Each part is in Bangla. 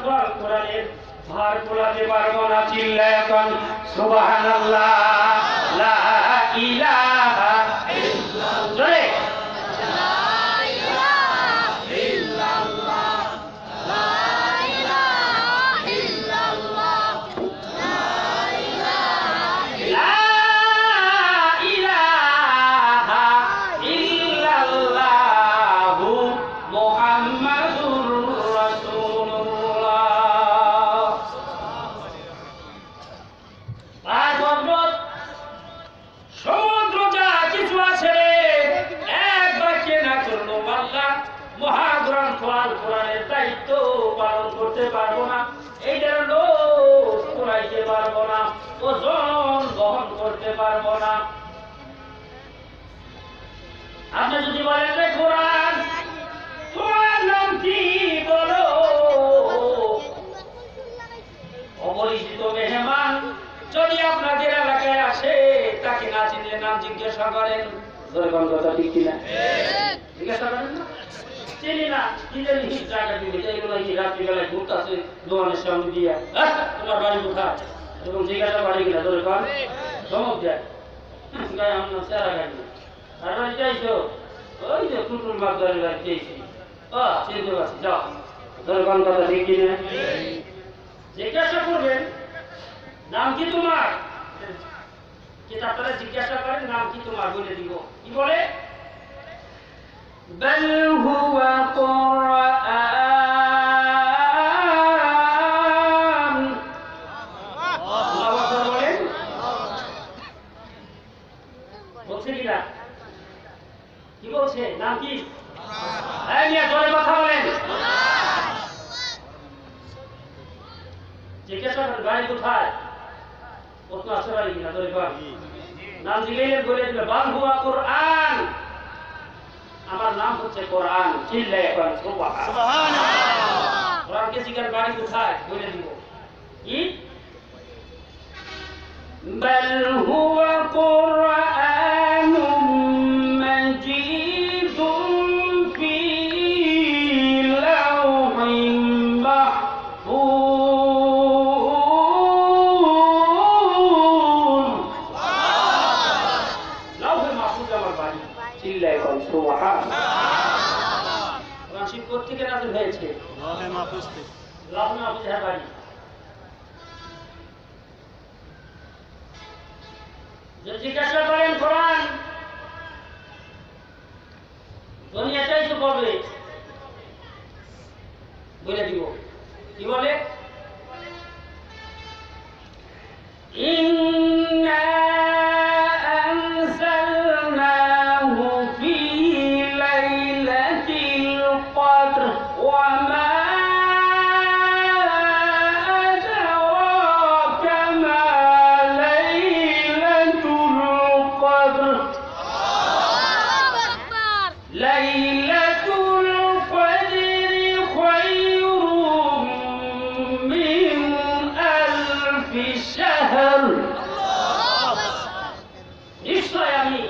খোয়াল কোরআনের ভার কোলাতে পারবো না, চিল্লায় এখন সুবহানাল্লাহ, লা ইলাহা ইল্লাল্লাহ, কোরআনের দায়িত্ব পালন করতে পারবো না, এইটার লোক কুড়াইতে পারবো না, ওজন বহন করতে পারবো না। আপনি যদি বলেন যে কোরআন, তোমার নাম কি বলো, অপরিচিত মেহমান যদি আপনাদের এলাকায় আসে তাকে না চিনলে নাম জিজ্ঞাসা করেন, কথা ঠিক কিনা? জিজ্ঞাসা করেন না, চিনি না, কি জানি জায়গা দিবে, এইগুলো কি রাত্রিবেলায় ঘুরতেছে দোকানের সামনে দিয়ে, তোমার বাড়ি কোথায়, এবং জিজ্ঞাসা বাড়ি কিনা ধরে কন চমক দেয়, গায়ে আমরা চেরা গাড়ি আর বাড়ি চাইছো, ওই যে টুটুল মাগদারের বাড়ি চেয়েছি, চিনতে পারছি, যাও ধরে কন কথা ঠিক কিনা? জিজ্ঞাসা করবেন নাম কি তোমার, কিতাবটা জিজ্ঞাসা করেন নাম কি তোমার, বলে দিব। কি বলে? بل هو قرآن বলছে কিনা? কি বলছে? নাম কি? জোরে কথা বলেন। জিজ্ঞাসা করেন বাড়ি কোথায়, প্রশ্ন আসতে পারি কিনা? জোরে কর। নাম জিজ্ঞেস বলে দিল বাল হুয়া কোরআন, আমার নাম হচ্ছে কোরআন, চিল্লায় এখন সুবহানাল্লাহ। কোরআনকে জিজ্ঞাসা বাড়ি কোথায়, বলে দিব। কি? বাল হুয়া কোরআনুম মাজিদুন ফি লাওহিন মাহফুজ। লাওহে মাহফুজ আমার বাড়ি, চিল্লায় এখন সুবহানাল্লাহ। কোরআন শরীফ কোথেকে নাযিল হয়েছে? লাওহে মাহফুজ থেকে। লাওহে মাহফুজের বাড়ি। যদি জিজ্ঞাসা করেন কোরআন দুনিয়াতেই তো পাবে, বলে দিব। কি বলে? ইন্না আনজালনাহু ফি লাইলাতিল কদর ওয়া মা আদরাকা মা লাইলাতুল কদর। লাইলাতুল কদরি খায়রুম মিন আলফি শাহর। নিশ্চয় আমি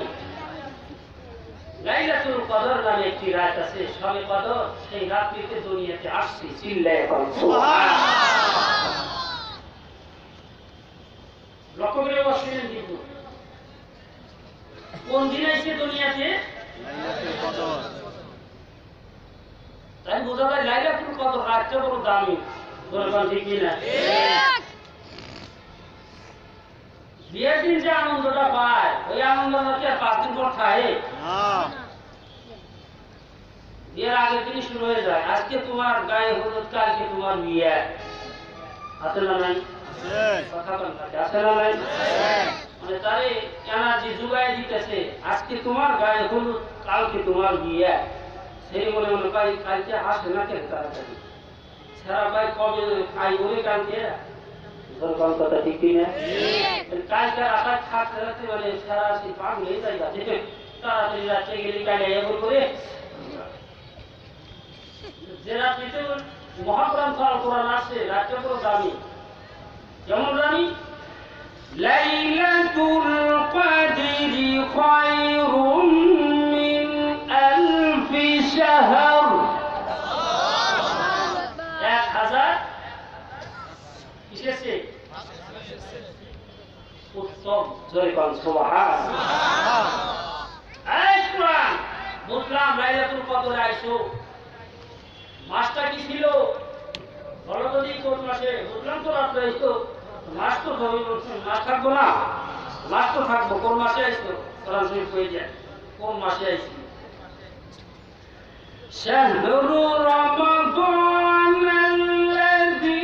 লাইলাতুল কদর নামে একটি রাত আছে, শবে কদর, সেই রাত্রিতে দুনিয়াতে আসছি, চিল্লায় এখন সুবহানাল্লাহ। লক্ষ্য করে বসলেন কিন্তু কোন দিন আসছে দুনিয়াতে? লাইলাতুল কদর। তাই বোঝা যায় লাইলাতুল কদর রাতটা বড় দামি, বলবেন ঠিক কিনা? বিয়ের দিন যে আনন্দটা পায়, ওই আনন্দটা কি আর 5 দিন পর খায়? বিয়ের আগের দিনই শুরু হয়ে যায়, আজকে তোমার গায়ে হলুদ, কালকে তোমার বিয়ে, আছে না নাই? কথা বলতে আছে না নাই? মানে তারে এনার্জি জুগাই দিতেছে, আজকে তোমার গায়ে হলুদ, কালকে তোমার বিয়ে। সেই মনে মনে পাই কালকে আসে না কেন তাড়াতাড়ি, সারা ভাই কবে খাই বলে কালকে, কথা ঠিক কিনা? কালকে আকাশ থাকতে থাকতে মানে সারা সেই পান হয়ে যায়, তাড়াতাড়ি রাত্রে গেলে কালে এমন করে যে রাত্রিতে মহাগ্রন্থ আল কোরআন আসছে, রাতটা পুরো দামি। কেমন দামি? লাইলাতুল কদরি খায়রুম মিন আলফি শাহর। 1000 এসেছে উত্তম, জয় কোন সুবহানাল্লাহ। এই কোরআন বুঝলাম লাইলাতুল কদরে আইছো, মাসটা কি ছিল বলো তো, কোন মাসে? বুঝলাম তো রাত আইছো, মাস তো হবে, মাস থাকবো না, মাস তো থাকবো, কোন মাসে আইছো? কোরআন শরীফ কই যায় কোন মাসে আইছি? শাহরু রমাদান আল্লাযী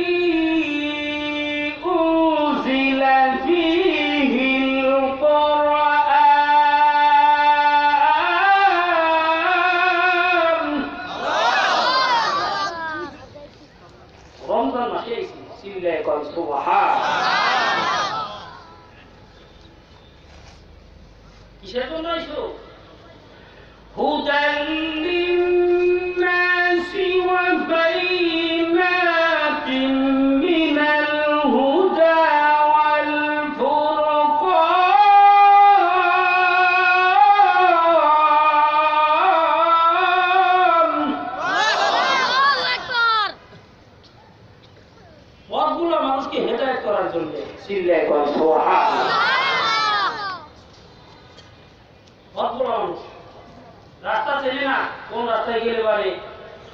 উনজিলা ফীহিল কুরআন। রমজান মাসে আইছি, চিল্লায়ে কোন সুবহানাল্লাহ। কিসের জন্য আইছো? হুদাল লিন্নাসি ওয়া বাইনাতিন মিনাল হুদা ওয়াল ফুরকান। পথগুলো মানুষকে হেদায়েত করার জন্য, চিল্লায়ে কোন সুবহানাল্লাহ। পথগুলো মানুষ রাস্তা চেনে না, কোন রাস্তায় গেলে পারে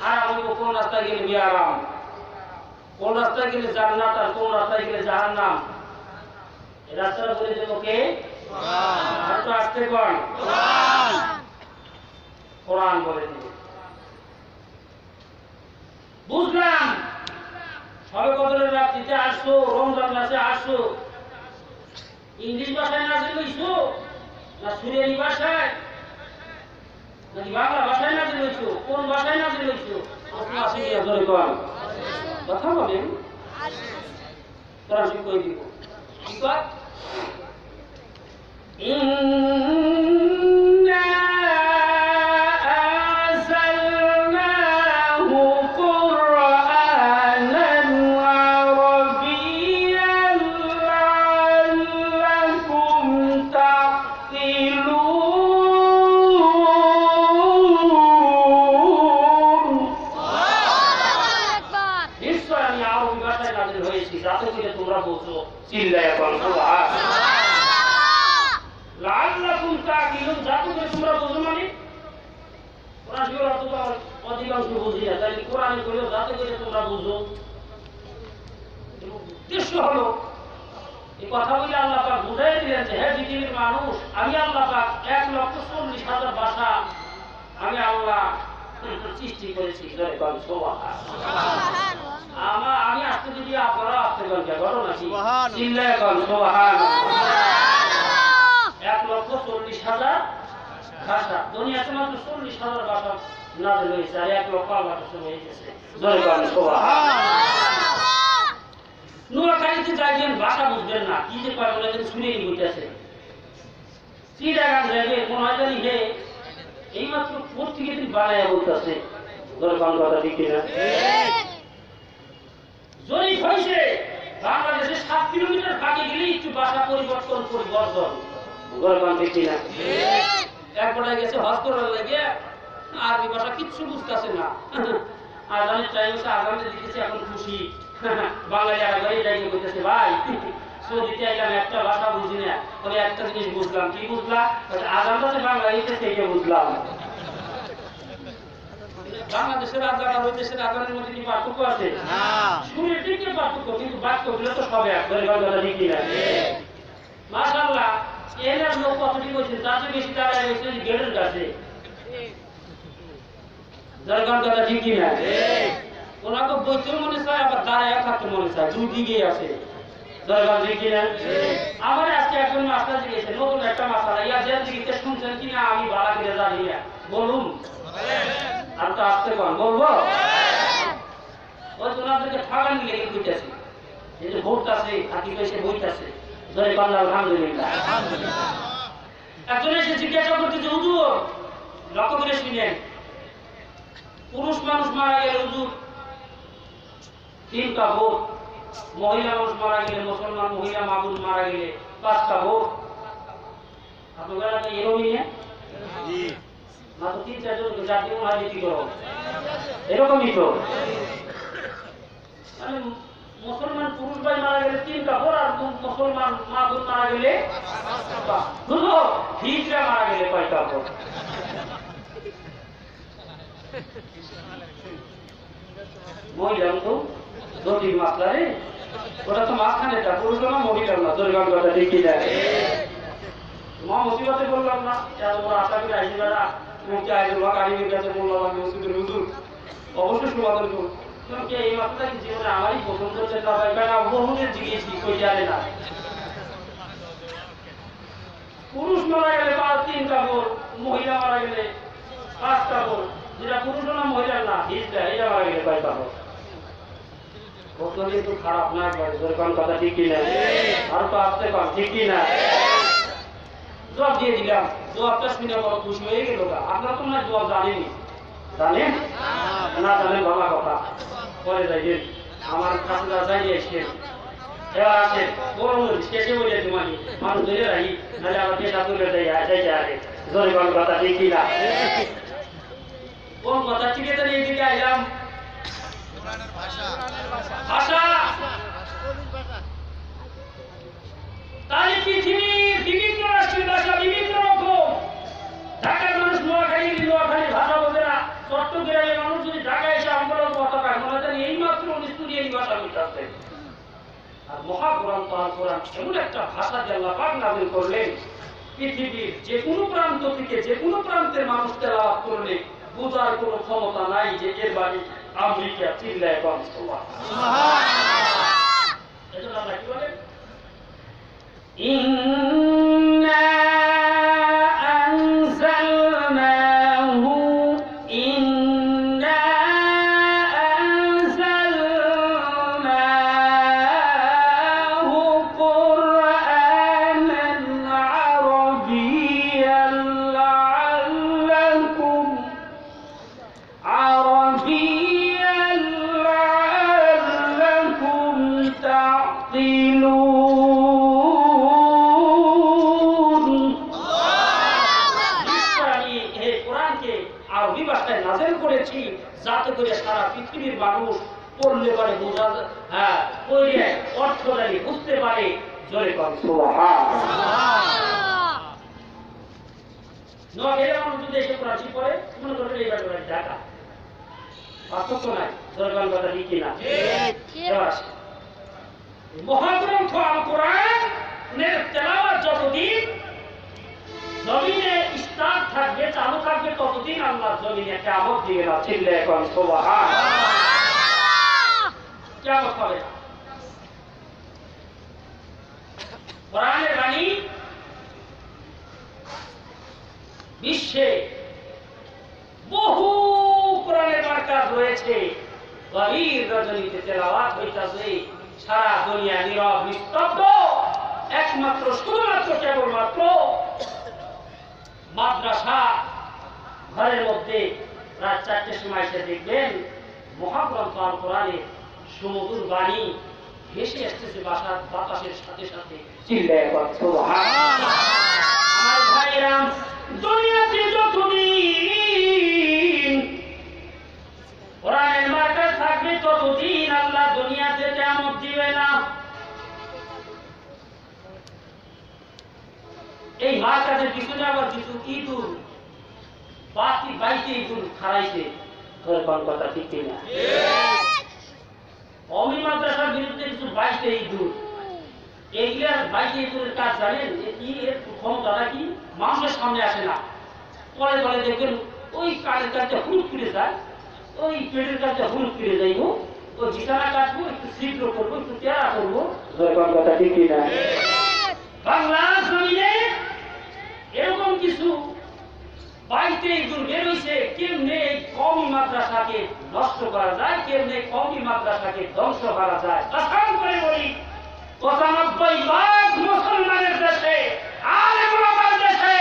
আরাম হইব, কোন রাস্তায় গেলে বিআরাম, কোন রাস্তায় গেলে জান্নাত আর কোন রাস্তায় গেলে জাহান্নাম। এই রাস্তাটা বলে দেবো কে? আর তো আসতে কোন কোরআন বলে দিবে। বুঝলাম সবে কদরের রাত্রিতে আসছো, রমজান মাসে আসছো, ইংলিশ ভাষায় নাজিল হইছো না সুরিয়ানি ভাষায় নাকি বাংলা ভাষায় নাজিল হইছো? কোন ভাষায় নাজিল হইছো? কথা বলেন, কোরআন কই দিব কি কয়? ইন্না আরসালনাহু কুরআনান আরাবিয়্যান লাআল্লাকুম তা'কিলুন। নিশ্চয় আমি আরবি ভাষায় নাজিল হয়েছি যাতে করে তোমরা বুঝো, চিল্লায়ে কোন সুবহানাল্লাহ। লাআল্লাকুম তা'কিলুন, যাতে করে তোমরা বুঝো, মানে কোরআন শরীফের অর্থ তো অধিকাংশ বুঝি না, তাই কোরআনে কইলো যাতে করে তোমরা বুঝো। উদ্দেশ্য হলো এই কথা বলে আল্লাহ পাক বুঝাই দিলেন যে হে পৃথিবীর মানুষ, আমি আল্লাহ পাক 1,40,000 ভাষা আমি আল্লাহ সৃষ্টি করেছি। আমি আসতে যদি আপনারা আসতে পারেন, ঘটনা কি? চিল্লায়ে কোন সুবহানাল্লাহ। 1,40,000 ভাষা, দুনিয়াতে মাত্র 40,000 ভাষা নাযিল হয়েছে, আর 1,00,000 ভাষা শুরু হয়ে গেছে। জয় কোন সুবহানাল্লাহ। নোয়াখালীতে যাইবেন, ভাষা বুঝবেন না, কি যে কয় বলে শুনে বইতেছে। চিটাগাং যাইবে, কোন জানি হে এইমাত্র পত্রিকা তিনি বানাইয়া বলতেছে। দরকার কথা ঠিক না? জরিপ হয়েছে বাংলাদেশে 7 কিলোমিটার ফাঁকে গেলে একটু ভাষা পরিবর্তন। দরকার ঠিক না? একবারে গেছে হজ করার লাগে, আরবি ভাষা কিচ্ছু বুঝতেছে না। আজানের টাইম হচ্ছে, আজানে দিতেছে, এখন খুশি। বাঙালি আরবাই যাই বলতেছে, ভাই সৌদিতে আইলাম, একটা ভাষা বুঝি না, তবে একটা জিনিস বুঝলাম। কি বুঝলাম? আজানটা বাঙালিতে থেকে বুঝলাম। বাংলাদেশের আজান আর ওই দেশের আজানের মধ্যে কি পার্থক্য আছে? শুনে ঠিকই পার্থক্য, কিন্তু বাক্যগুলো তো সব এক। কথা ঠিক না? মাশাআল্লাহ, এনার লোক কতটি বলছে, তার চেয়ে বেশি দাঁড়ায় রয়েছে গেটের কাছে। দরকার কথা ঠিক না? ওনাকে বইতেও মনে চায়, আবার দাঁড়ায় থাকতে মনে চায়, দুই দিকে আছে। দরকার ঠিক না? আমার আজকে একজন মাস্টার জিজ্ঞেসে নতুন একটা মাসালা, ইয়া যে জিজ্ঞেসে শুনছেন কিনা আমি ভাড়া করে জানি না, বলুন। আর তো আসতে পান বলবো, ওই তোমাদেরকে ঠাগানি লেগে বইতেছে, এই যে ভোট আছে হাতি এসে বইতেছে। জয় বাংলা, আলহামদুলিল্লাহ। একজন এসে জিজ্ঞাসা করতেছে, হুজুর লক্ষ্য করে শুনেন, পুরুষ মানুষ মারা গেলে হুজুর 3টা ভোট, মহিলা মানুষ মারা গেলে, মুসলমান মহিলা মাবুদ মারা গেলে 5টা ভোট। আপনারা কি এরকমই না? মাত্র 3-4 জন জাতীয় রাজনীতি করো, এরকমই তো। মানে মুসলমান পুরুষ ভাই মারা গেলে 3 কাপড়, আর মুসলমান মা বোন মারা গেলে শুধু হিজড়া মারা গেলে 5 কাপড়। মহিলা তো জটিল মাত্রা রে, ওটা তো মাঝখানে যা পুরুষ না মহিলা না, দুর্গম কথা ঠিক কি যায় মা মুসিবতে বললাম না ওরা আশা করে আইসি বেড়া মুখে আইসুল বা কারিমের কাছে বললাম আমি ওষুধের হুজুর অবশ্যই সমাধান করুন। এই মাত্রা কি জীবনে আমারই পছন্দ হচ্ছে না ভাই, বেড়া বহুদের জিজ্ঞেসি কই জানে না। পুরুষ মারা গেলে 3 কাপড়, মহিলা মারা গেলে 5 কাপড়, যেটা পুরুষ না মহিলা না হিজড়া এটা মারা গেলে 5 কাপড়। কিন্তু খারাপ না যেরকম কথা ঠিক কিনা, আর তো আসতে পার ঠিক কিনা। জবাব দিয়ে দিলাম, জবাবটা শুনে বড় খুশি হয়ে গেল। আপনারা তো না জবাব জানেনি, জানেন না জানেন ভালো কথা, পরে যাইবেন আমার কাছে যাই এসে এবার আছে বড় শেষে বলে তোমাকে মানুষ ধরে রাখি, নাহলে আমার পেশা তুলে দেয় আগে জোরে কোন কথা ঠিক কিনা। কোন কথা ঠিক আছে এইদিকে আইলাম ভাষা। তাই পৃথিবীর বিভিন্ন রাষ্ট্রের ভাষা বিভিন্ন রকম। ঢাকার মানুষ নোয়াখালী ভাষা বোঝে না, চট্টগ্রামের মানুষ যদি ঢাকায় এসে আমরা কথা পায় মনে জানি এইমাত্র স্টুডিয়ানি ভাষা বলতে। আর মহাপুরাণ কোরআন এমন একটা ভাষা যে আল্লাহ পাক নাযিল করলেন, পৃথিবীর যে কোনো প্রান্ত থেকে যে কোনো প্রান্তের মানুষ তেলাওয়াত করলে বোঝার কোনো ক্ষমতা নাই যে এর বাড়ি আমেরিকা, চিল্লায় বল সুবহানাল্লাহ। এজন্য আল্লাহ কি বলেন, ইন্না আনজালনাহু ইন্না আনজালনাহু কুরআনান আরাবিয়্যান লাআল্লাকুম আরবি ভাষায় নাযিল করেছি যাতে করে সারা পৃথিবীর মানুষ পড়লে পারে বোঝা, পড়ে অর্থ জানি বুঝতে পারে। জোরে বল সুবহানাল্লাহ। নোয়াখালীর মানুষ যদি এসে করাচি পড়ে মনে করবে এই ব্যাপারে ঢাকা, পার্থক্য নাই। জোরে বল কথা ঠিক কিনা। মহাগ্রন্থ আল কোরআনের তেলাওয়াত যতদিন জমিনে স্টার্ট থাকবে, চালু থাকবে, ততদিন আল্লাহ জমিনে কিয়ামত দিবে না। চিল্লায়ে এখন সুবহানাল্লাহ। কিয়ামত হবে না। কোরআনের বাণী বিশ্বে বহু কোরআনের মার্কাজ রয়েছে, গভীর রজনীতে তেলাওয়াত হইতাছে, সারা দুনিয়া নীরব নিস্তব্ধ, একমাত্র শুধুমাত্র কেবলমাত্র মাদ্রাসা ঘরের মধ্যে রাত 4টের সময় এসে দেখবেন মহাগ্রন্থ আল কোরআনের সুমধুর বাণী ভেসে আসতেছে বাতাসের সাথে সাথে। চিল্লায়ে সুবহানাল্লাহ। আমার ভাইরা, দুনিয়াতে যতদিন কোরআনের মার্কাজ থাকবে ততদিন আল্লাহ দুনিয়াতে কিয়ামত দিবে না। এই মার্কাজের পিছনে আবার কিছু ইঁদুর বাতি বাইতে ইঁদুর খাড়াইছে। তোর কোন কথা ঠিক কিনা। অমি মাদ্রাসার বিরুদ্ধে কিছু বাইতে ইঁদুর, এইগুলার বাইতে ইঁদুরের কাজ জানেন কি, এর ক্ষমতাটা কি, মানুষের সামনে আসে না, তলে তলে দেখবেন ওই কাঠের কাছে হুড় ফিরে যায়, ওই পেটের কাছে হুড় ফিরে যাইব, ওই বিছানা কাটবো, একটু ছিদ্র করবো, একটু তেরা করবো। তোর কোন কথা ঠিক কিনা। বাংলা জমিনে এরকম কিছু বাইতে ইঁদুর বের হইছে। কেমনে কওমি মাদ্রাসাকে নষ্ট করা যায়, কেমনে কওমি মাদ্রাসাকে ধ্বংস করা যায়। কসম করে বলি 95% মুসলমানের দেশে, আলেম ওলামার দেশে,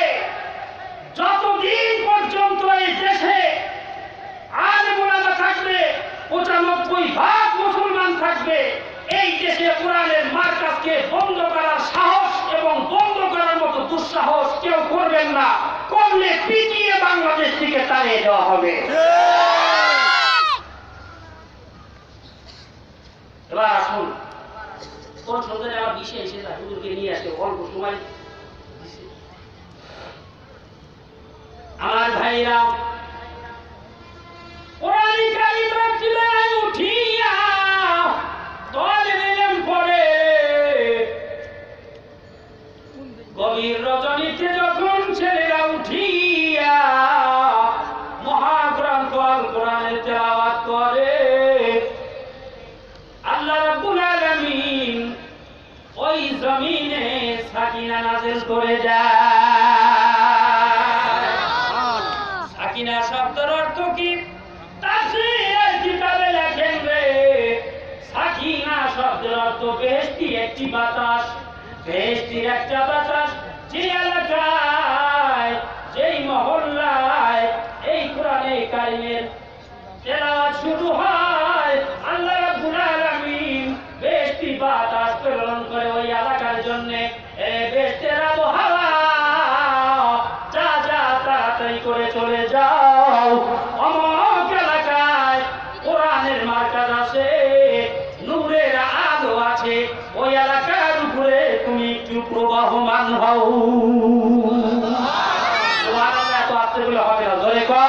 যতদিন পর্যন্ত এই দেশে আলেম ওলামা থাকবে, 95% মুসলমান থাকবে, এই দেশে কোরআনের মার্কাজকে বন্ধ করার সাহস এবং বন্ধ করার মতো দুঃসাহস কেউ করবেন না। করলে পিটিয়ে বাংলাদেশ থেকে তাড়িয়ে দেওয়া হবে। এবার আসুন কোন সন্তানে আবার বিষে এসে যায় হুজুরকে নিয়ে আসে অল্প সময় আমার ভাইরা কোরআন কারীম রাত্রিবেলায় উঠিয়া তালিম পড়ে গভীর রজনীতে যখন ছেলেরা উঠিয়া মহাগ্রন্থ আল কোরআনের তেলাওয়াত করে আল্লাহ রাব্বুল আলামিন ওই জমিনে সাকিনা নাযিল করে যায়। সাকিনা শব্দের অর্থ কি? তাফসীরের কিতাবে লেখেন রে সাকিনা শব্দের অর্থ বেহেশতি একটি বাতাস, বেহেশতির একটা বাতাস যে এলাকায় যেই মহল্লায় এই কোরআনে কারীমের তেলাওয়াত শুরু হয় আল্লাহ রাব্বুল আলামিন বেহেশতি বাতাস প্রেরণ করে ওই এলাকার জন্য বেহেশতের আবহাওয়া যা যা তাড়াতাড়ি করে চলে যাও অমুক এলাকায় কোরআনের মার্কাজ আছে, নূরের আলো আছে, ওই এলাকার উপরে তুমি একটু প্রবাহমান হও। সুবহানাল্লাহ, এত আস্তে বলে হবে না, জোরে কর।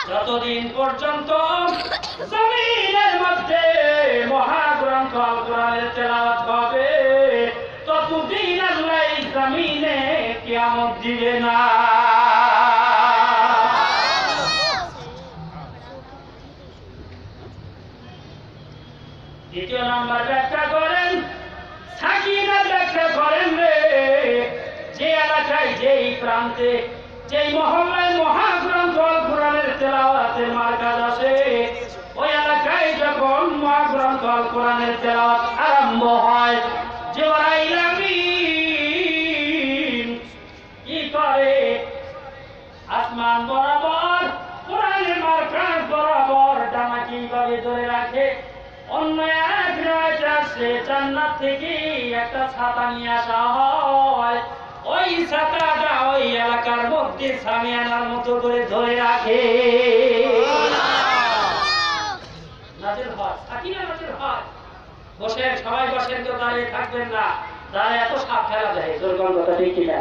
যতদিন পর্যন্ত জমিনের মধ্যে মহাগ্রন্থ আল কোরআনের তেলাওয়াত হবে ততদিন আল্লাহ এই জমিনে কিয়ামত দিবে না। দ্বিতীয় নাম্বার ব্যাখ্যা করেন সাকিনা ব্যাখ্যা করেন রে যে এলাকায় যেই প্রান্তে যেই মহল্লায় মহাগ্রন্থ আল কোরআনের তেলাওয়াতের মার্কাজ আছে ওই এলাকায় যখন মহাগ্রন্থ আল কোরআনের তেলাওয়াত আরম্ভ হয় জিবরাইল আমিন কি করে আসমান বরাবর কোরআনের মার্কাজ বরাবর ডানা কিভাবে ধরে রাখে। অন্য এক রাত আসে জান্নাত থেকে একটা ছাতা নিয়ে আসা হয়, ওই ছাতাটা ওই এলাকার মধ্যে সামিয়ানার মতো করে ধরে রাখে। নাজিল হয় সাকিনা নাজিল হয়। বসেন সবাই বসেন, কেউ দাঁড়িয়ে থাকবেন না, দাঁড়ায় এত সাপ ফেলা দেয় দুর্গম কথা ঠিক কিনা।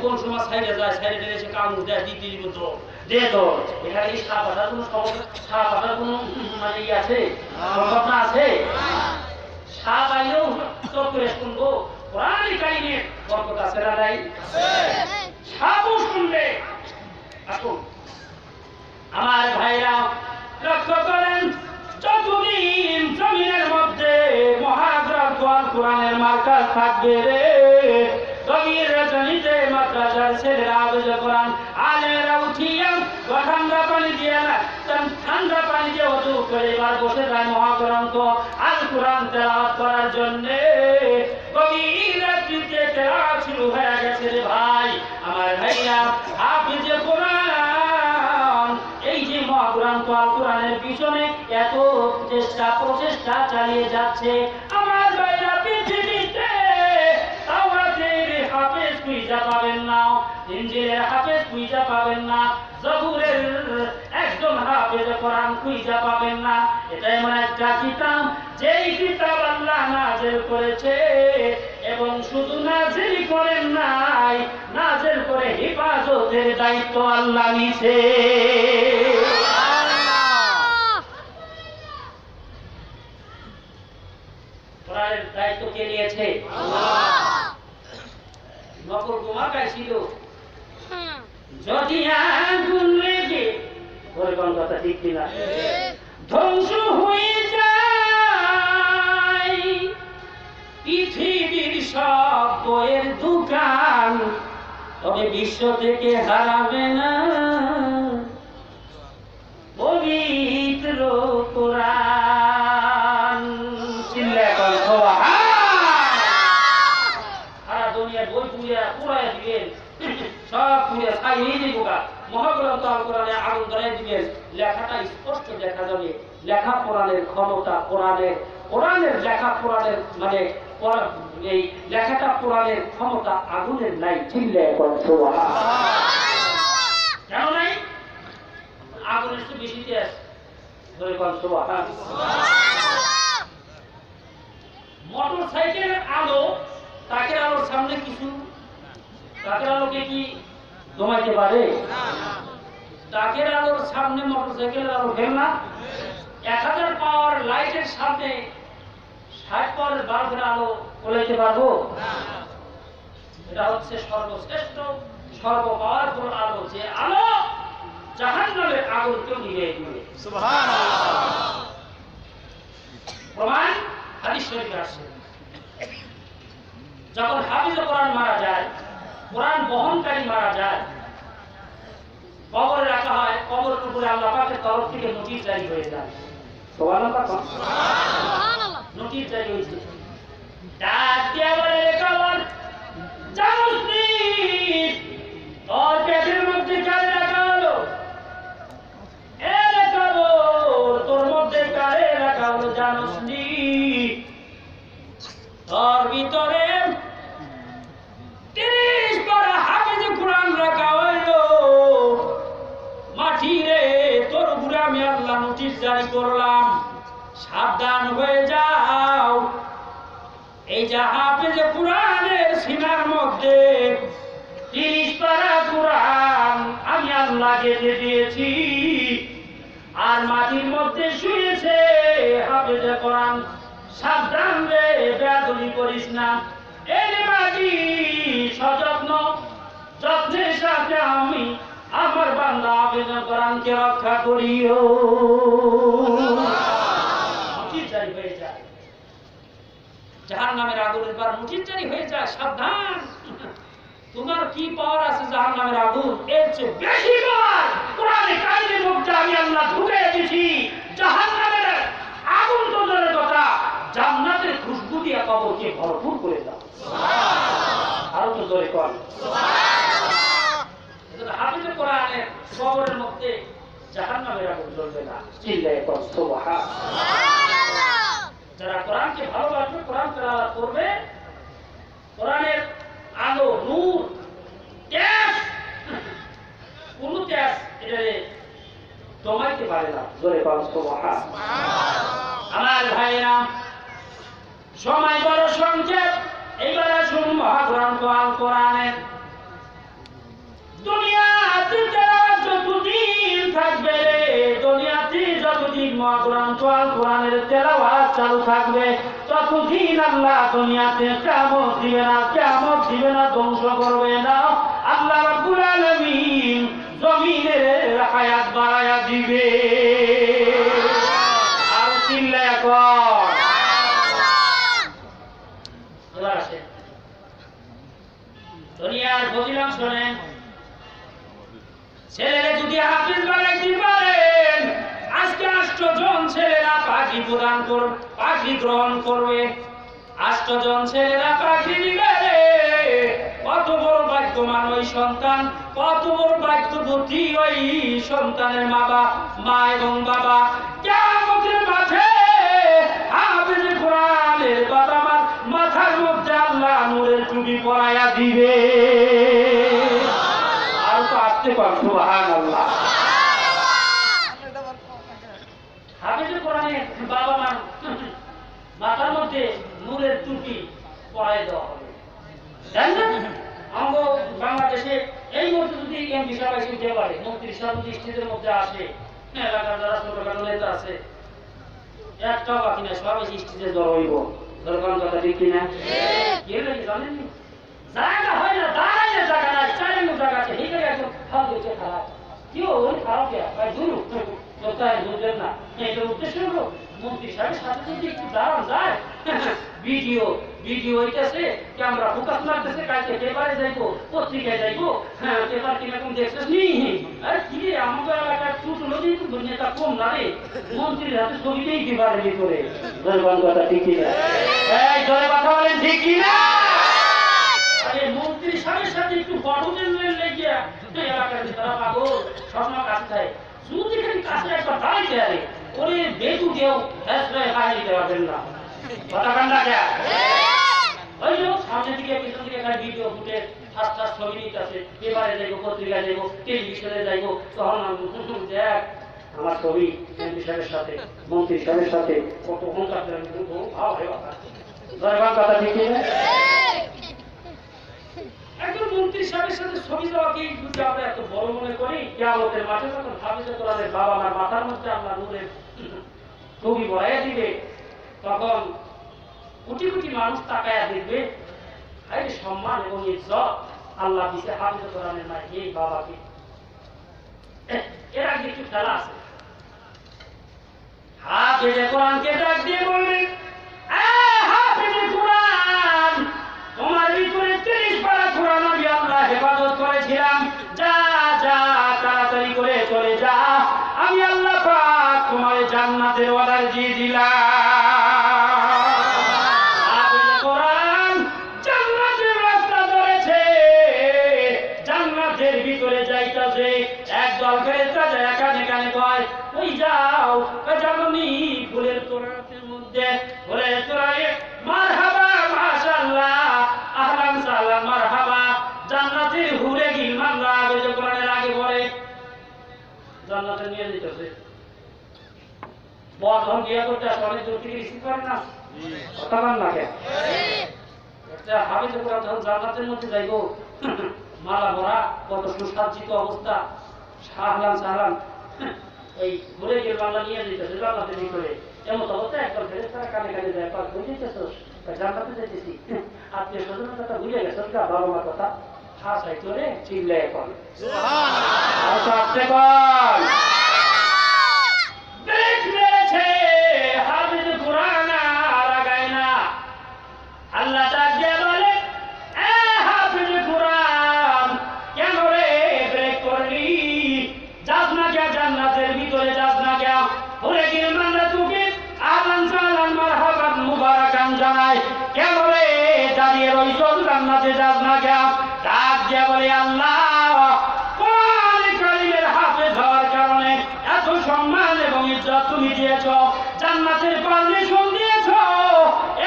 কোন সময় সাইডে যায়, সাইডে এসে কামড় দেয়, দ্বিতীয় তো দে তো এখানে কি সাপ আসার কোনো সমস্যা, সাপ আসার কোনো মানে ই আছে, সম্ভাবনা আছে? সাপ আইলেও চোখ করে শুনবো কোরআন কারীমের বরকত আছে না নাই? সাপও শুনবে। আসুন আমার ভাইরা লক্ষ্য করেন যতদিন জমিনের মধ্যে মহাগ্রন্থ আল কোরআনের মার্কাজ থাকবে রে গভীর রজনীতে মাদ্রাসার ছেলেরা আবেদন কোরআন আলেমেরা উঠিয়া ঠান্ডা পানি দিয়ে না ঠান্ডা পানি দিয়ে ওযু করে এবার বসে যায় মহাগ্রন্থ আল কোরআন তেলাওয়াত করার জন্য। গভীর রাত্রিতে তেলাওয়াত শুরু হয়ে গেছে রে ভাই আমার ভাইরা। হাফিজে কোরআন এই যে মহাগ্রন্থ আল কোরআনের পিছনে এত প্রচেষ্টা চালিয়ে যাচ্ছে আমার ভাইরা। পৃথিবীতে তাওরাতের হাফেজ খুঁজে পাবেন না, ইনজিলের হাফেজ খুঁজে পাবেন না, জবুরের একজন হাফেজ কোরআন খুঁজে পাবেন না। এটা এমন একটা কিতাব যেই কিতাব আল্লাহ নাযিল করেছে এবং শুধু নাযিল করেন নাই, নাযিল করে হেফাজতের দায়িত্ব আল্লাহ নিছে। কোরআনের দায়িত্ব কে নিয়েছে? আল্লাহ। নকল গোমাকায় ছিল যদি আগুন লেগে বলবেন কথা ঠিক কিনা ধ্বংস হয়ে যায় পৃথিবীর সব বইয়ের দোকান, তবে বিশ্ব থেকে হারাবে না পবিত্র কোরআন। চিল্লা কর সারা দুনিয়ার বই পুরাই দিবেন, সব পুরে ছাইয়ে দিব, মহাগ্রন্থ আল কোরআনে আগুন ধরাই দিবেন, লেখাটা স্পষ্ট দেখা যাবে। লেখা কোরআনের ক্ষমতা, কোরআনের লেখা কোরআনের মানে এই লেখাটা কোরআনের ক্ষমতা আগুনের নাই। চিল্লা কর সুবহানাল্লাহ। কেন নাই? আগুনের তো বেশি তেজ, মোটর সাইকেলের আলো তাকের আলোর সামনে কিছু, তাকের আলোকে কি দমাইতে পারে? তাকের আলোর সামনে মোটর সাইকেলের আলো ফেল না। 1000 পাওয়ার লাইটের সামনে 60 পাওয়ারের বাল্বের আলো ফলাইতে পারবো? এটা হচ্ছে সর্বশ্রেষ্ঠ সর্ব পাওয়ারফুল আলো, যে আলো জাহান্নামের আগুনকে নিভিয়ে দিবে। সুবহানাল্লাহ। প্রমাণ হাদিস শরীফে আসছে, যখন হাফিজ কোরআন মারা যায়, কোরআন বহনকারী মারা যায়, কবরে রাখা হয়, কবরের উপরে আল্লাহ পাকের তরফ থেকে নোটিশ জারি হয়ে যায়। সুবহানাল্লাহ। নোটিশ জারি হয়েছে, ডাক দিয়া বলে কবর, জানোস নি তোর পেটের মধ্যে কারে রাখা হলো? এ রে কবর, তোর মধ্যে কারে রাখা হলো জানোস নি? তোর ভিতরে 30 পারা হাফেজ কোরআন রাখা হইলো। মাটি রে, তোর উপরে আমি আল্লাহ নোটিশ জারি করলাম, সাবধান হয়ে যাও। এই যে হাফেজ কোরআনের সিনার মধ্যে 30 পারা কোরআন আমি আল্লাহ গেঁথে দিয়েছি, আর মাটির মধ্যে শুয়েছে হাফেজ কোরআন। সাবধান রে, বেয়াদবি করিস না। এই মাটি সযত্ন যত্নের সাথে আমি আমার বান্দা হাফেজ কোরআনকে রক্ষা করিও। নোটিশ জারি হয়ে যায়, জাহান্নামের আগুনের পর নোটিশ জারি হয়ে যায়, সাবধান। তোমার কি পাওয়ার আছে জাহান্নামের আগুন? এর চেয়ে বেশি পাওয়ার কোরআনে কারিমের মধ্যে আমি আল্লাহ ঢুকিয়ে দিয়েছি। জাহান্নামের আগুন তো দূরের কথা, জান্নাতের খুশবু দিয়ে কবরকে ভরপুর করে দাও। সুবহানাল্লাহ। আর তো জোরে কর সুবহানাল্লাহ। এজন্য হাফেজ কোরআনের কবরের মধ্যে জাহান্নামের আগুন জ্বলবে না। চিল্লায়ে কর সুবহানাল্লাহ। যারা কোরআনকে ভালোবাসবে, কোরআন তেলাওয়াত করবে, কোরআনের আলো, নূর, তেজ, কোন তেজ এটারে দমাইতে পারে না। জোরে কর সুবহানাল্লাহ। আমার ভাইরা, সময় বড় সংক্ষেপ, এইবার আসুন মহাগ্রন্থ আল কোরআনের। দুনিয়াতে তেলাওয়াত যতদিন থাকবে, দুনিয়াতে যতদিন মহাগ্রন্থ আল কোরআনের তেলাওয়াত চালু থাকবে, ততদিন আল্লাহ দুনিয়াতে কিয়ামত দিবে না, কিয়ামত দিবে না, ধ্বংস করবে না। আল্লাহ রাব্বুল আলামিন জমিনের হায়াত বাড়ায়া দিবে। আর চিল্লায়া কর। এবার আসে দুনিয়ার ফজিলত শোনেন। ছেলেরা যদি হাফেজ বানাইতে পারেন, আজকে 8 জন ছেলেরা পাখি প্রদান করবে, পাখি গ্রহণ করবে। 8 জন ছেলেরা পাখি নিবে। কত বড় ভাগ্যবান ওই সন্তান, কত বড় ভাগ্যবতী ওই সন্তানের মা এবং বাবা। কিয়ামতের মাঠে হাফেজ কোরআনের বাবা মার মাথার মধ্যে আল্লাহ নূরের টুপি পরাইয়া দিবে। আর তো আসতে পার সুবহানাল্লাহ। হাফেজ কোরআনের বাবা মার মাথার মধ্যে নূরের টুপি পরাই দেওয়া হবে। আমরা বাংলাদেশে এই মুহূর্তে যদি এমপি সাহেব এসে উঠে পারে, মন্ত্রী সাহেব যদি স্টেজের মধ্যে আসে, এলাকার যারা ছোটখাটো নেতা আছে, একটাও বাকি না, সব এসে স্টেজে জড় হইব। দরকার কথা ঠিক কিনা? কে লাগে জানেন? জায়গা হয় না, দাঁড়াইলে জায়গা নাই, চাইলে জায়গা আছে, এই জায়গায় একদম খারাপ হয়েছে, খারাপ কেউ ওই খারাপ ভাই ধরু কোথায় বুঝলেন না? এটার উদ্দেশ্য হলো মন্ত্রী সাহেবের সাথে যদি একটু দাঁড়ান যায়, ভিডিও হইতেছে, ক্যামেরা ফোকাস লাগতেছে, কালকে পেপারে যাইবো, পত্রিকায় যাইবো, হ্যাঁ পেপার কিরকম দেখছিস নি? আরে কি রে, আমাদের এলাকার ছোট নদী নেতা কম না রে, মন্ত্রীর হাতে ছবিতেই পেপারের ভিতরে। কথা ঠিক কিনা? এই জোরে কথা বলেন ঠিক কিনা? আরে মন্ত্রী সাহেবের সাথে একটু বড়দের লেগে এলাকার তারা পাগল সবসময় কাছে থাকে, যদি খালি কাছে একবার দাঁড়াইতে আরে ওরে বেতু কেউ বাইরে দিতে পারবেন না। কথা কান্না কে ওই লোক সামনের দিকে পিছন দিকে খালি ভিডিও ফুটে ফার্স্ট ছবি নিতে আছে, পেপারে যাইবো, পত্রিকায় যাইবো, টেলিভিশনে যাইবো, তখন দেখ আমার ছবি এমপি সাহেবের সাথে মন্ত্রী সাহেবের সাথে কত অহংকার ভাব হয়ে কথা ঠিক না? একজন মন্ত্রী সাহেবের সাথে ছবি দেওয়াকে যদি আমরা এত বড় মনে করি, কিয়ামতের মাঠে যখন হাফিজে কোরআনের বাবা মার মাথার মধ্যে আল্লাহ নূরের ছবি বড়াইয়া দিবে, তখন কোটি কোটি মানুষ তাকায়া দেখবে এই সম্মান এবং ইজ্জত আল্লাহ দিতে হাফিজে কোরআনের মা এই বাবাকে। এর আগে একটু খেলা আছে। হাফিজে কোরআনকে ডাক দিয়ে বললেন, হাফিজে কোরআন, তোমার ভিতরে 30 পারা কোরআন আমি আল্লাহ হেফাজত করেছিলাম, যা যা তাড়াতাড়ি করে চলে যা, আমি আল্লাহ পাক তোমার জান্নাতের অর্ডার দিয়ে দিলাম। হাফিজে কোরআন জান্নাতের রাস্তা ধরেছে, জান্নাতের ভিতরে যাইতাছে, একদল ফেরেশতা যায় কানে কানে কয়, ওই যাও জাননি ফুলের তোড়ার মধ্যে ফুলের তোড়ায় মারহাবা মাশাআল্লাহ আহলান সালাম মারহাবা, জান্নাতের হুরে গিলমান রাবে কোরআনের আগে পড়ে জান্নাতে নিয়ে যেতেছে। বড় গিয়া করতে আসলে দূর থেকে রিসিভ করে না, কথা বল না কেন? একটা হাফিজে কোরআন যখন জান্নাতের মধ্যে যাইবো, মালা ভরা কত সুসজ্জিত অবস্থা, আহলান সালাম এই ঘুরে গিয়ে বাংলা নিয়ে যেতেছে জান্নাতের ভিতরে। এমন অবস্থায় একদল ফেরেশতারা কানে কানে যায়, পাক হয়ে যেতেছস, জান্নাতে যেতেছি, আত্মীয় স্বজনের কথা ভুলে গেছস, বাবা মার কথা হাসাই করে চিল্লায় কর হাফিজে কোরআন আর আগায় না। আল্লাহ ডাক দিয়ে বলে, হাফিজে কোরআন কেন রে ব্রেক করলি, যাস না কে জান্নাতের ভিতরে, যাস না কে ওরে গিলমানরা তোকে আহলান সালাম মারহাবান মুবারাকান জানাই, কেন রে দাঁড়িয়ে রইছস, জান্নাতে যাস না কে? ডাক দিয়ে বলে, আল্লাহ কোরআন কারীমের হাফেজ হওয়ার কারণে এত সম্মান এবং ইজ্জত তুমি দিয়েছ, জান্নাতের পারমিশন দিয়েছ,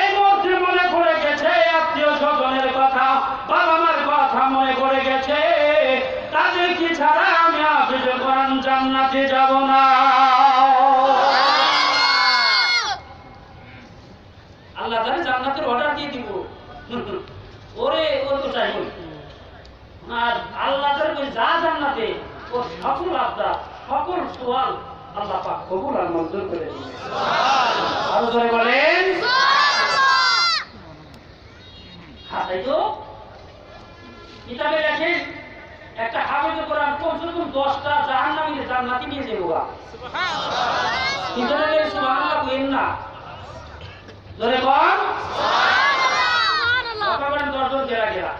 এই মুহূর্তে মনে পড়ে গেছে আত্মীয় স্বজনের কথা, বাবা মার কথা মনে পড়ে গেছে, তাদের কি ছাড়া আমি হাফেজে কোরআন জান্নাতে যাব না। আল্লাহ তাআলা জান্নাতের অর্ডার দিয়ে দিব, ওরে ওর তো চাইব। আর আল্লাহ তাআলা যা জান্নাতে ও সকল আবদার সকল সওয়াল আল্লাহ পাক কবুল আর মঞ্জুর করে দিবেন। সুবহানাল্লাহ। আরো জোরে বলেন সুবহানাল্লাহ। হ্যাঁ, তাই তো কিতাবে লেখেন একটা হাফেজে কোরআন কমসে কম 10টা জাহান্নামীকে জান্নাতে নিয়ে যাবো। সুবহানাল্লাহ। কিতাবে লেখেন সুবহানাল্লাহ কইেন না, জোরে বল সুবহানাল্লাহ। আপনারা 10 জন গেরা গেরা।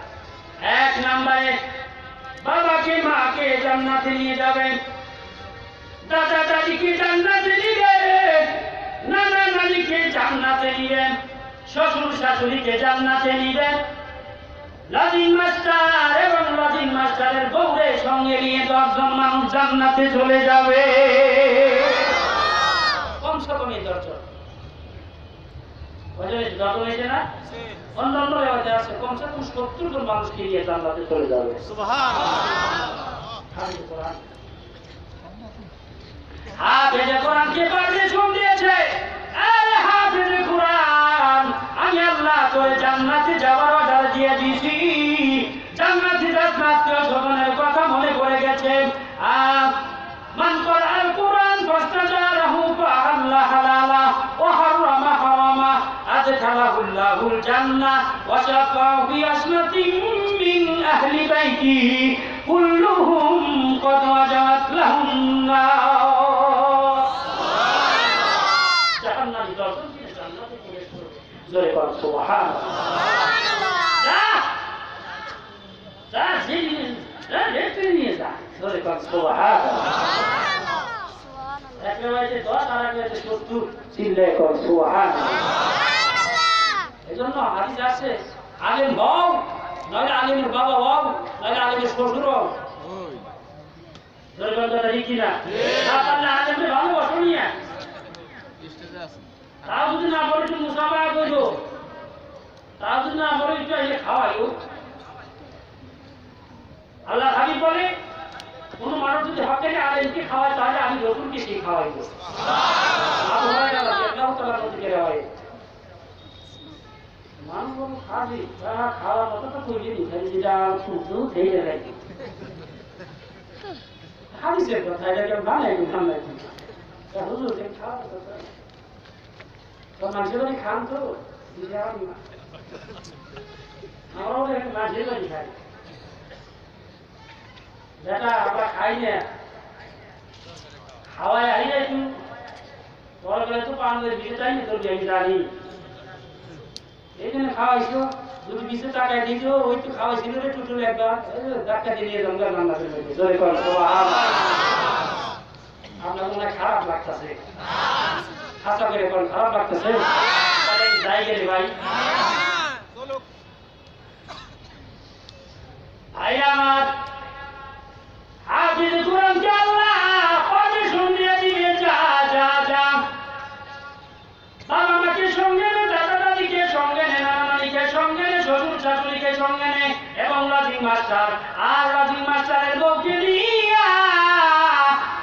এক নম্বরে বাবাকে মাকে জান্নাতে নিয়ে যাবেন, দাদা দাদিকে জান্নাতে নিবেন, নানা নানিকে জান্নাতে নিবেন, শ্বশুর শাশুড়িকে জান্নাতে নিবেন, লাজিম মাস্টার এবং লাজিম মাস্টারের বউরে সঙ্গে নিয়ে 10 জন মানুষ জান্নাতে চলে যাবে। কমসে কম 10 জন। না অন্যান্য রেওয়াজে আছে কমসে কম 70 জন মানুষকে নিয়ে জান্নাতে চলে যাবে। সুবহানাল্লাহ। হাফেজে কোরআন কে পারমিশন দিয়েছে, আরে হাফেজে কোরআন আমি আল্লাহ তোরে জান্নাতে যাওয়ার অর্ডার দিয়ে দিয়েছি, জান্নাতে জান্নাতীয় স্বজনের কথা মনে পড়ে গেছে। মান ক্বারাআল কোরআন ফাস্তাজারাহু ফাআল্লাহ হালালা ওয়া হারামা হারামা আদখালাহুল্লাহুল জান্নাহ ওয়া শাফাহু ফি আসমাতিন মিন আহলি বাইতিহি কুল্লুহুম ক্বাদ ওয়াজাত লাহুম নার। সুবহানাল্লাহ। জাহান্নামী দর্শন দিয়ে জান্নাতে প্রবেশ করবে। জোরে বল সুবহানাল্লাহ। যা যা যা দেখতে নিয়ে যা। জোরে বল সুবহানাল্লাহ। একেবারে 10 আর একেবারে 70 চিল্লায় কর সুবহানাল্লাহ। এজন্য হাদিস আছে আলেম হও নয় আলেমের বাবা হও নয় আলেমের শ্বশুর হও। জোরে বল কথা ঠিক না? না পারলে আলেমকে ভালোবাসো নিয়ে তাও যদি না বলে একটু মুসাফা করো, তাও যদি না বলে একটু এসে খাওয়াইও। আল্লাহ হাবিব বলে কোন মানুষ যদি হকানি আলেমকে খাওয়ায় তাহলে আমি রসুলকে সেই খাওয়াইবো। মানুষ খাবি খাওয়ার কথা তো কইলি যেটা শুদ্ধ খেয়ে যায় হাদিসের কথা এটাকে বানাই বানাই হুজুর খাওয়ার কথা মানুষের বাড়ি খান তো আমরাও মানুষের বাড়ি খাই যেটা আমরা খাই না খাওয়াই আই না একটু বড় করে তো পানদের বিয়ে চাই না তোর আমি জানি এই জন্য খাওয়াইছো যদি বিশে টাকায় দিত ওই তো খাওয়াইছিল রে টুটুল একবার ধাক্কা দিয়ে জঙ্গল রান্না করে জোরে কর আপনার মনে হয় খারাপ লাগতেছে খাসা করে কোন খারাপ লাগতেছে যাই গেলে ভাই ভাই আমার হাফিজ কোরআনকে আল্লাহ পারমিশন দিয়ে দিবে যা যা যা বাবা মাকে সঙ্গে নে দাদা দাদিকে সঙ্গে নে নানা নানিকে সঙ্গে নে শ্বশুর শাশুড়িকে সঙ্গে নে এবং রাজিক মাস্টার আর রাজিক মাস্টারের বউকে নিয়া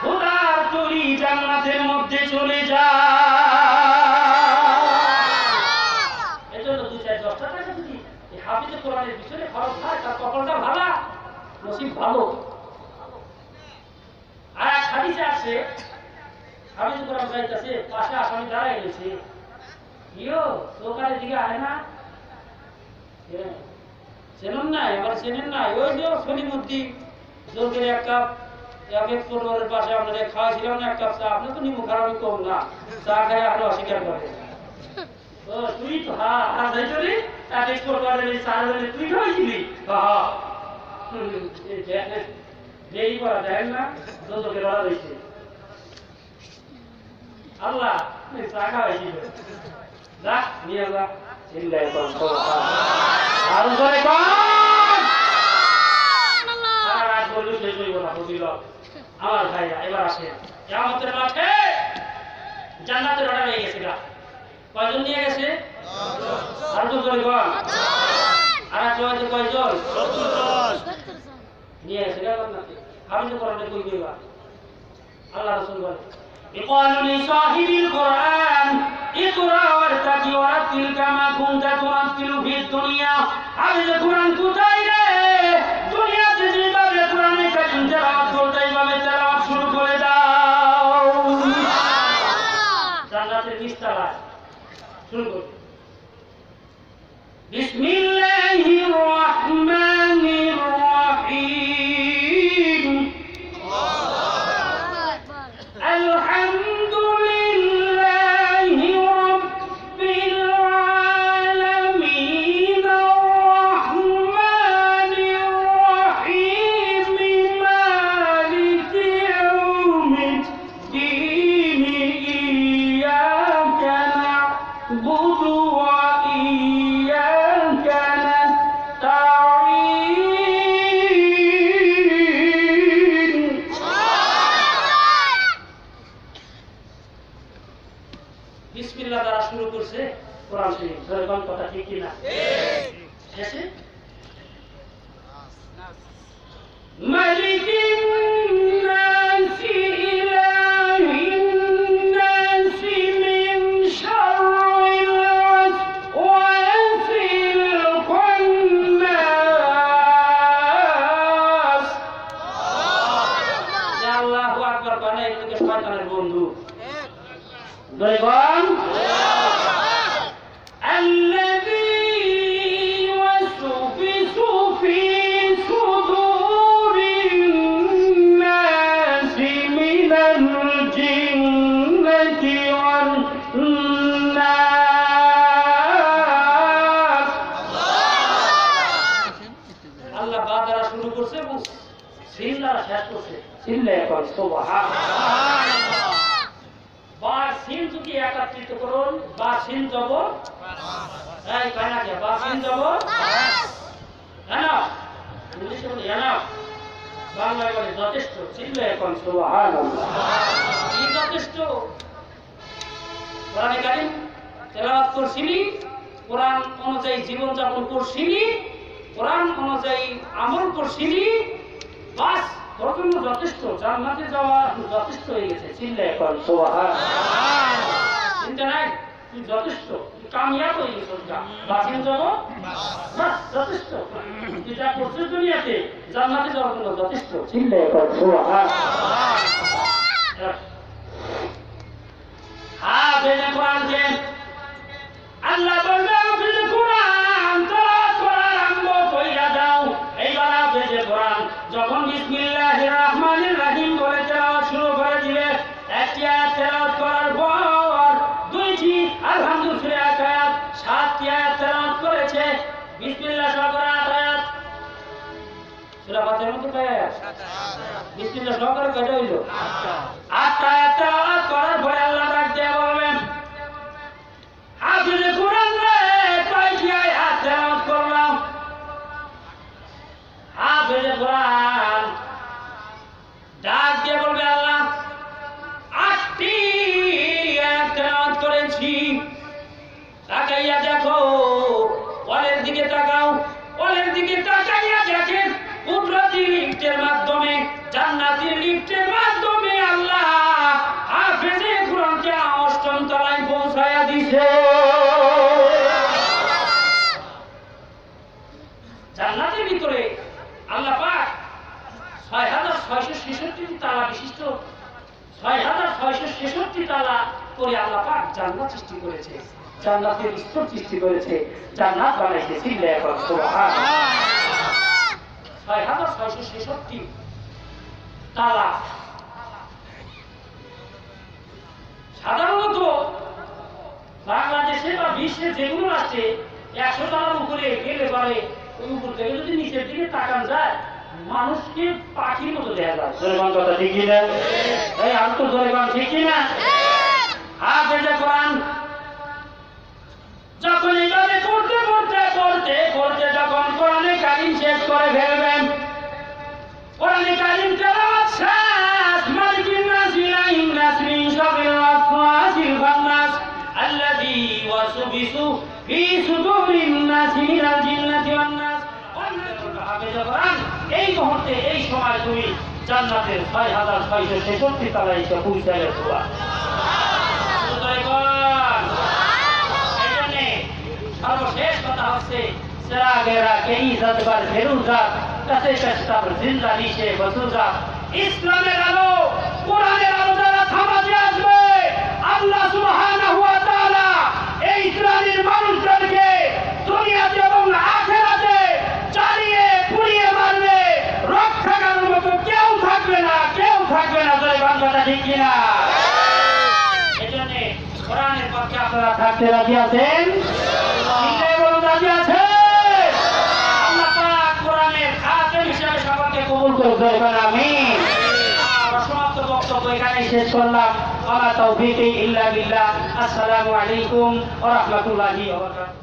খোদার তৈরি জান্নাতের মধ্যে চলে যা এজন্য 2-4-10 টাকা যদি এই হাফিজ কোরআনের পিছনে খরচ হয় তার কপালটা ভালো নসিব ভালো। আর এক হাদিসে আছে হাফিজ কোরআন যাইতেছে পাশে আসামি দাঁড়াই গেছে ইয়ো সকালের দিকে আয় না চেনেন না এবার চেনেন না ওই যে সলিমুদ্দি জোরগের এক কাপ পরিবারের পাশে আপনাদের খাওয়াইছিলাম না এক কাপ চা আপনি তো নিমু খারাপই কম না চা খাই আরো অস্বীকার করে ও তুই তো হ্যাঁ যাই চলি পরিবারের চা তুই খাওয়াইছিলি দেরি করা যায় না জোরকে লড়া রয়েছে আল্লাহ চা খাওয়াইছিল যা নিয়ে যা চিন্তায় কম আরো করে কম আমার ভাইরা এবার আসে কিয়ামতের মাঠে জান্নাতের অর্ডার হয়ে গেছে গা কয়জন নিয়ে গেছে আর তো করে গন আর জয়তে কয়জন 70 নিয়ে গেছে গা জান্নাতে আমি তো কোরআনে কই দিবা আল্লাহ রাসূল বলে يقال لصاحب القرآن اقرأ وارتقي ورتل كما كنت ترتل في الدنيا حفظ القرآن কোথায় রে দুনিয়াতে যেভাবে কোরআনের কারিম তেলাওয়াত করতে এইভাবে তেলাওয়াত শুরু করে দাও জান্নাতের নিচতলায় শুরু করো বিসমিল্লাহির রহমানির রহিম الحمد لله رب العالمين الرحمن الرحيم مالك يوم الدين إياك نعبد وإياك نستعين বিসমিল্লাহ দ্বারা শুরু করছে কোরআন শরীফ জয়গণ কথা ঠিক কি না শেষে মালিকিন নাসি ইলাহিন নাসি মিন শাররিল ওয়াসওয়াসিল খান্নাস আল্লাহু আকবার বলে এগুলোকে শয়তানের বন্ধু জয়গণ الذي يوسوس في صدور الناس من الجنة والناس আল্লাহ বাদারা শুরু করছে এবং সিন দ্বারা শেষ করছে চিল্লায় এখন সুবহানাল্লাহ বা সিন যদি একত্রিত করুন বা সিন জবর এই কানা কে বা সিন জবর না ইংলিশে বলে না বাংলায় বলে যথেষ্ট চিল্লায় এখন সুবহানাল্লাহ কি যথেষ্ট কোরআনে কারীম তেলাওয়াত করছিলি কোরআন অনুযায়ী জীবন যাপন করছিলি কোরআন অনুযায়ী আমল করছিলি বাস তোর জন্য যথেষ্ট, জান্নাতে যাওয়া যথেষ্ট হয়ে গেছে। চিল্লায় এখন সুবহান, চিন্তা নাই, তুই যথেষ্ট, তুই কামিয়াব হয়ে গেছিস, বাঁচিয়ে যাবো বাস যথেষ্ট। তুই যা করছিস দুনিয়াতে জান্নাতে যাওয়ার জন্য যথেষ্ট। চিল্লায় এখন সুবহান। হাফেজে কোরআন দেন, আল্লাহ বলবে হাফেজে কোরআন তেলাওয়াত করা আরম্ভ কইরা দাও। এইবার হাফেজে কোরআন যখন বিসমিল্লাহির রহমানির রহিম বলে তেলাওয়াত শুরু করে দিবে, একটি আয়াত তেলাওয়াত করার পর দুইটি আলহামদুলিল্লাহ আয়াত, সাতটি আয়াত তেলাওয়াত করেছে। বিসমিল্লাহ সহ করে 8 আয়াত। সূরা ফাতিহার মধ্যে কয় আয়াত? বিসমিল্লাহ সহ করে কয়টা হইল? 8 আয়াত তেলাওয়াত করার পরে আল্লাহ ডাক দিয়ে বলবেন, হাফেজে কোরআন রে কয়টি আয়াত তেলাওয়াত করলাম? হাফেজে কোরআন ডাক দিয়ে বলবে, আল্লাহ 8টি আয়াত তেলাওয়াত করেছি। তাকাইয়া দেখো, ওয়ালের দিকে তাকাও, ওয়ালের দিকে তাকাইয়া দেখেন কুদরতি লিফটের মাধ্যমে, জান্নাতের লিফটের মাধ্যমে আল্লাহ হাফেজে কোরআনকে 8ম তলায় পৌঁছায়া দিছে। জান্নাতের ভিতরে আল্লাহ পাক 6666 তালা বিশিষ্ট 6666 তালা করে আল্লাহ পাক জান্নাত সৃষ্টি করেছে, জান্নাতের স্তর সৃষ্টি করেছে, জান্নাত বানাইছে। চিল্লায় এখন সুবহান। 6666 তালা। সাধারণত বাংলাদেশে বা বিশ্বে যেগুলো আছে 100 তালার উপরে গেলে পরে ওই উপর থেকে যদি নিচের দিকে তাকান যায়, মানুষকে পাখির মতো দেখা যায়। জোরে কথা ঠিক কিনা? এই আর তো জোরে ঠিক কিনা? হাফেজে কোরআন যখন এইভাবে পড়তে পড়তে পড়তে পড়তে যখন কোরআনে কারিম শেষ করে ফেলবেন, কোরআনে কারিম তেলাওয়াত শেষ, মালিকিন নাস ইলাহিন নাস মিন শাররিল ওয়াসওয়াসিল খান্নাস আল্লাযী ওয়াসবিসু ফি সুদুরিন নাস মিনাল জিন্নাতি ওয়ান নাস। হাফেজে কোরআন এই মুহূর্তে এই সময় তুমি জান্নাতের 6666 তলায় এসে পৌঁছে গেছো। সর্বশেষ কথা হচ্ছে, সেরাগেরা কে ইজ্জত বার ফেরুজাত কাছে চেষ্টার জিন্দানি সে বসুজাত। ইসলামের আলো, কোরআনের আলো যারা সমাজে আসবে, আল্লাহ সুবহানাহু ওয়া তাআলা এই শ্রেণীর মানুষদেরকে দুনিয়াতে এবং আখিরাতে চালিয়ে পুড়িয়ে মারবে, রক্ষা করার মতো কেউ থাকবে না, কেউ থাকবে না। জয় বাংলাটা ঠিক কিনা? এজন্য কোরআনের পক্ষে আপনারা থাকতে রাজি আছেন? রাজি আছে? আল্লাহ পাক কোরআনের খাতেম হিসেবে সবাইকে কবুল করুক। আমিন। সমাপ্ত বক্তব্য এখানে শেষ করলাম। ওয়া মা তাওফীকি ইল্লা বিল্লাহ। আসসালামু আলাইকুম ওয়া রাহমাতুল্লাহি ওয়া বারাকাতুহু।